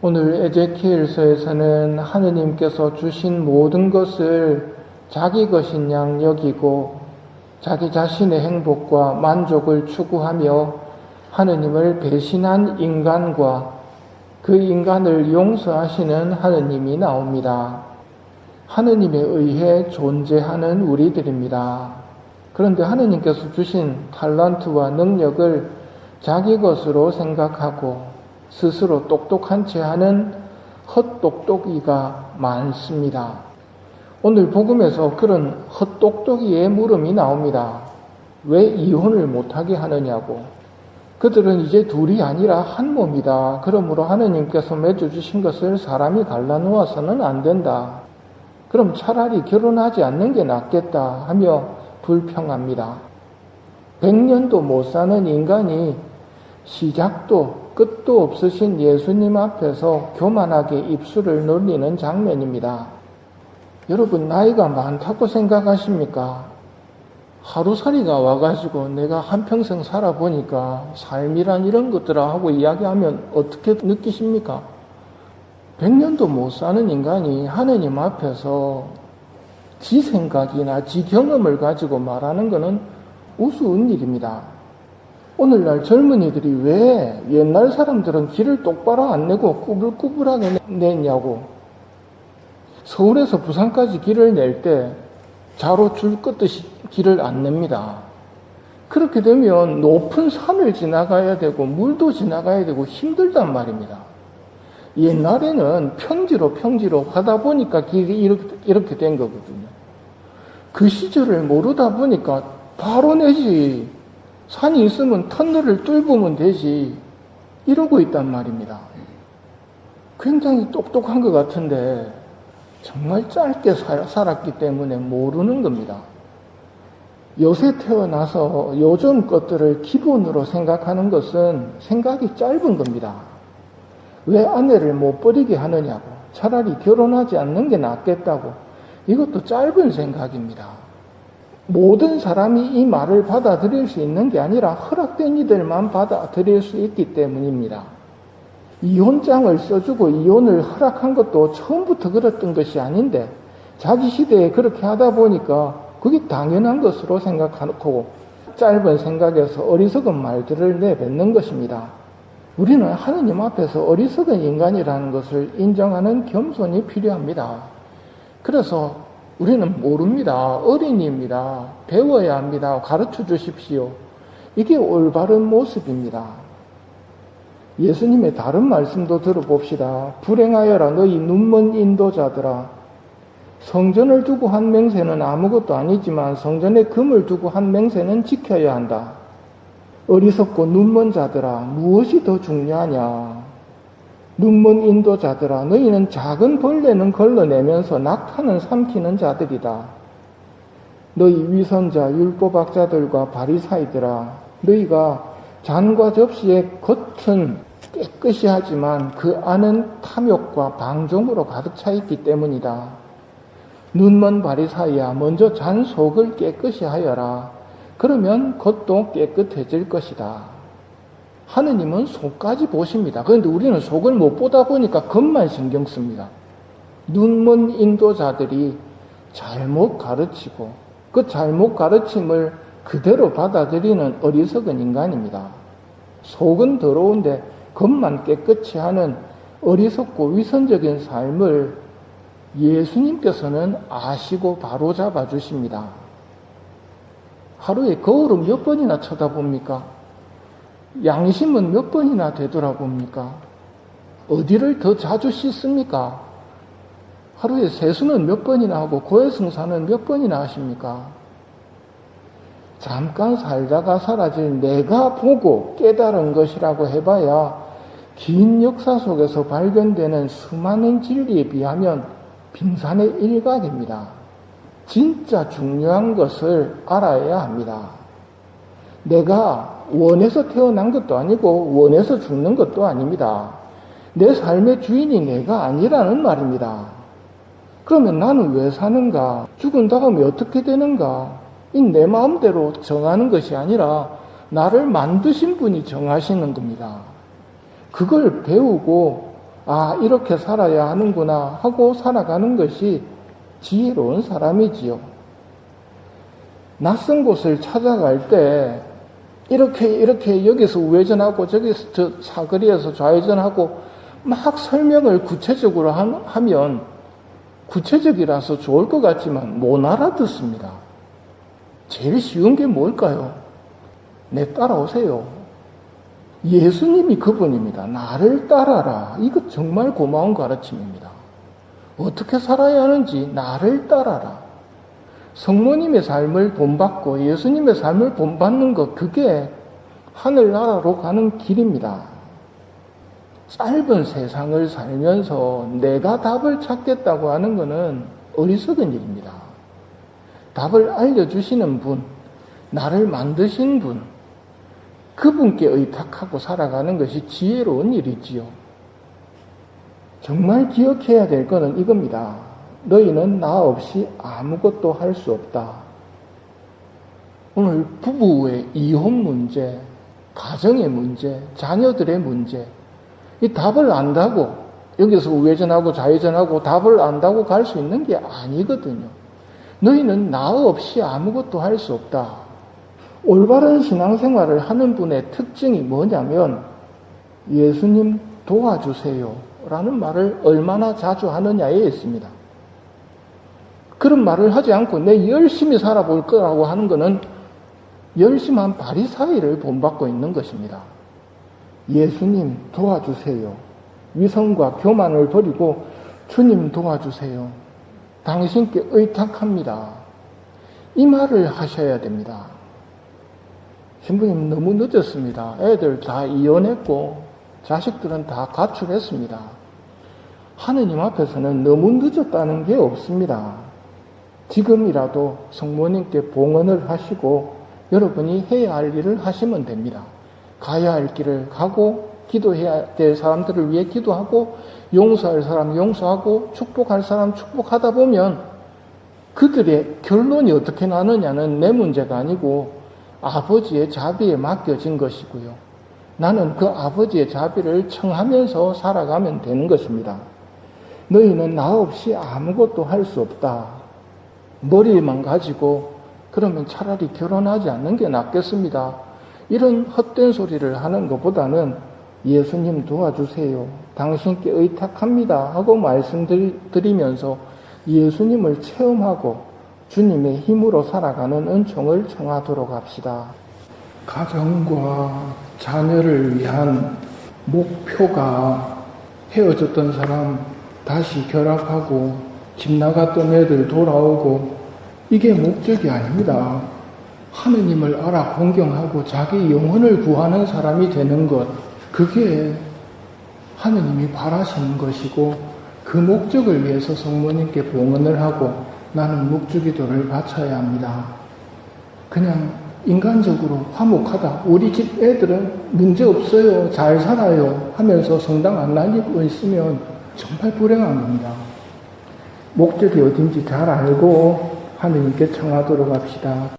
오늘 에제키엘서에서는 하느님께서 주신 모든 것을 자기 것인 양 여기고 자기 자신의 행복과 만족을 추구하며 하느님을 배신한 인간과 그 인간을 용서하시는 하느님이 나옵니다. 하느님에 의해 존재하는 우리들입니다. 그런데 하느님께서 주신 탤런트와 능력을 자기 것으로 생각하고 스스로 똑똑한 채 하는 헛똑똑이가 많습니다. 오늘 복음에서 그런 헛똑똑이의 물음이 나옵니다. 왜 이혼을 못하게 하느냐고. 그들은 이제 둘이 아니라 한 몸이다. 그러므로 하느님께서 맺어주신 것을 사람이 갈라놓아서는 안 된다. 그럼 차라리 결혼하지 않는 게 낫겠다 하며 불평합니다. 100년도 못 사는 인간이 시작도 끝도 없으신 예수님 앞에서 교만하게 입술을 놀리는 장면입니다. 여러분, 나이가 많다고 생각하십니까? 하루살이가 와가지고 내가 한평생 살아보니까 삶이란 이런 것들아 하고 이야기하면 어떻게 느끼십니까? 100년도 못 사는 인간이 하느님 앞에서 지 생각이나 지 경험을 가지고 말하는 것은 우스운 일입니다. 오늘날 젊은이들이 왜 옛날 사람들은 길을 똑바로 안 내고 꾸불꾸불하게 냈냐고. 서울에서 부산까지 길을 낼 때 자로 줄 긋듯이 길을 안 냅니다. 그렇게 되면 높은 산을 지나가야 되고 물도 지나가야 되고 힘들단 말입니다. 옛날에는 평지로 하다 보니까 길이 이렇게 된 거거든요. 그 시절을 모르다 보니까 바로 내지, 산이 있으면 터널을 뚫으면 되지, 이러고 있단 말입니다. 굉장히 똑똑한 것 같은데 정말 짧게 살았기 때문에 모르는 겁니다. 요새 태어나서 요즘 것들을 기본으로 생각하는 것은 생각이 짧은 겁니다. 왜 아내를 못 버리게 하느냐고, 차라리 결혼하지 않는 게 낫겠다고, 이것도 짧은 생각입니다. 모든 사람이 이 말을 받아들일 수 있는 게 아니라 허락된 이들만 받아들일 수 있기 때문입니다. 이혼장을 써주고 이혼을 허락한 것도 처음부터 그랬던 것이 아닌데 자기 시대에 그렇게 하다 보니까 그게 당연한 것으로 생각하고 짧은 생각에서 어리석은 말들을 내뱉는 것입니다. 우리는 하느님 앞에서 어리석은 인간이라는 것을 인정하는 겸손이 필요합니다. 그래서 우리는 모릅니다. 어린이입니다. 배워야 합니다. 가르쳐 주십시오. 이게 올바른 모습입니다. 예수님의 다른 말씀도 들어봅시다. 불행하여라 너희 눈먼 인도자들아. 성전을 두고 한 맹세는 아무것도 아니지만 성전에 금을 두고 한 맹세는 지켜야 한다. 어리석고 눈먼 자들아, 무엇이 더 중요하냐. 눈먼 인도자들아, 너희는 작은 벌레는 걸러내면서 낙타는 삼키는 자들이다. 너희 위선자 율법학자들과 바리사이들아, 너희가 잔과 접시의 겉은 깨끗이 하지만 그 안은 탐욕과 방종으로 가득 차 있기 때문이다. 눈먼 바리사이야, 먼저 잔 속을 깨끗이 하여라. 그러면 겉도 깨끗해질 것이다. 하느님은 속까지 보십니다. 그런데 우리는 속을 못 보다 보니까 겉만 신경 씁니다. 눈먼 인도자들이 잘못 가르치고 그 잘못 가르침을 그대로 받아들이는 어리석은 인간입니다. 속은 더러운데 겉만 깨끗이 하는 어리석고 위선적인 삶을 예수님께서는 아시고 바로 잡아주십니다. 하루에 거울을 몇 번이나 쳐다봅니까? 양심은 몇 번이나 되돌아봅니까? 어디를 더 자주 씻습니까? 하루에 세수는 몇 번이나 하고 고해성사는 몇 번이나 하십니까? 잠깐 살다가 사라질 내가 보고 깨달은 것이라고 해봐야 긴 역사 속에서 발견되는 수많은 진리에 비하면 빙산의 일각입니다. 진짜 중요한 것을 알아야 합니다. 내가 원해서 태어난 것도 아니고 원해서 죽는 것도 아닙니다. 내 삶의 주인이 내가 아니라는 말입니다. 그러면 나는 왜 사는가? 죽은 다음에 어떻게 되는가? 이 내 마음대로 정하는 것이 아니라 나를 만드신 분이 정하시는 겁니다. 그걸 배우고 아, 이렇게 살아야 하는구나 하고 살아가는 것이 지혜로운 사람이지요. 낯선 곳을 찾아갈 때 이렇게 여기서 우회전하고 저기서 저 사거리에서 좌회전하고 막 설명을 구체적으로 하면 구체적이라서 좋을 것 같지만 못 알아듣습니다. 제일 쉬운 게 뭘까요? 내 따라오세요. 예수님이 그분입니다. 나를 따라라. 이거 정말 고마운 가르침입니다. 어떻게 살아야 하는지 나를 따라라. 성모님의 삶을 본받고 예수님의 삶을 본받는 것, 그게 하늘나라로 가는 길입니다. 짧은 세상을 살면서 내가 답을 찾겠다고 하는 것은 어리석은 일입니다. 답을 알려주시는 분, 나를 만드신 분, 그분께 의탁하고 살아가는 것이 지혜로운 일이지요. 정말 기억해야 될 것은 이겁니다. 너희는 나 없이 아무것도 할 수 없다. 오늘 부부의 이혼 문제, 가정의 문제, 자녀들의 문제, 이 답을 안다고 여기서 우회전하고 좌회전하고 답을 안다고 갈 수 있는 게 아니거든요. 너희는 나 없이 아무것도 할 수 없다. 올바른 신앙생활을 하는 분의 특징이 뭐냐면 예수님 도와주세요 라는 말을 얼마나 자주 하느냐에 있습니다. 그런 말을 하지 않고 내 열심히 살아볼 거라고 하는 것은 열심한 바리사이를 본받고 있는 것입니다. 예수님 도와주세요. 위선과 교만을 버리고 주님 도와주세요. 당신께 의탁합니다. 이 말을 하셔야 됩니다. 신부님 너무 늦었습니다. 애들 다 이혼했고 자식들은 다 가출했습니다. 하느님 앞에서는 너무 늦었다는 게 없습니다. 지금이라도 성모님께 봉헌을 하시고 여러분이 해야 할 일을 하시면 됩니다. 가야 할 길을 가고 기도해야 될 사람들을 위해 기도하고 용서할 사람 용서하고 축복할 사람 축복하다 보면 그들의 결론이 어떻게 나느냐는 내 문제가 아니고 아버지의 자비에 맡겨진 것이고요. 나는 그 아버지의 자비를 청하면서 살아가면 되는 것입니다. 너희는 나 없이 아무것도 할 수 없다. 머리만 가지고 그러면 차라리 결혼하지 않는 게 낫겠습니다. 이런 헛된 소리를 하는 것보다는 예수님 도와주세요. 당신께 의탁합니다. 하고 말씀드리면서 예수님을 체험하고 주님의 힘으로 살아가는 은총을 청하도록 합시다. 가정과 자녀를 위한 목표가 헤어졌던 사람 다시 결합하고 집 나갔던 애들 돌아오고 이게 목적이 아닙니다. 하느님을 알아 공경하고 자기 영혼을 구하는 사람이 되는 것, 그게 하느님이 바라시는 것이고 그 목적을 위해서 성모님께 봉헌을 하고 나는 묵주기도를 바쳐야 합니다. 그냥 인간적으로 화목하다, 우리 집 애들은 문제 없어요, 잘 살아요 하면서 성당 안 다니고 있으면 정말 불행한 겁니다. 목적이 어딘지 잘 알고 하느님께 청하도록 합시다.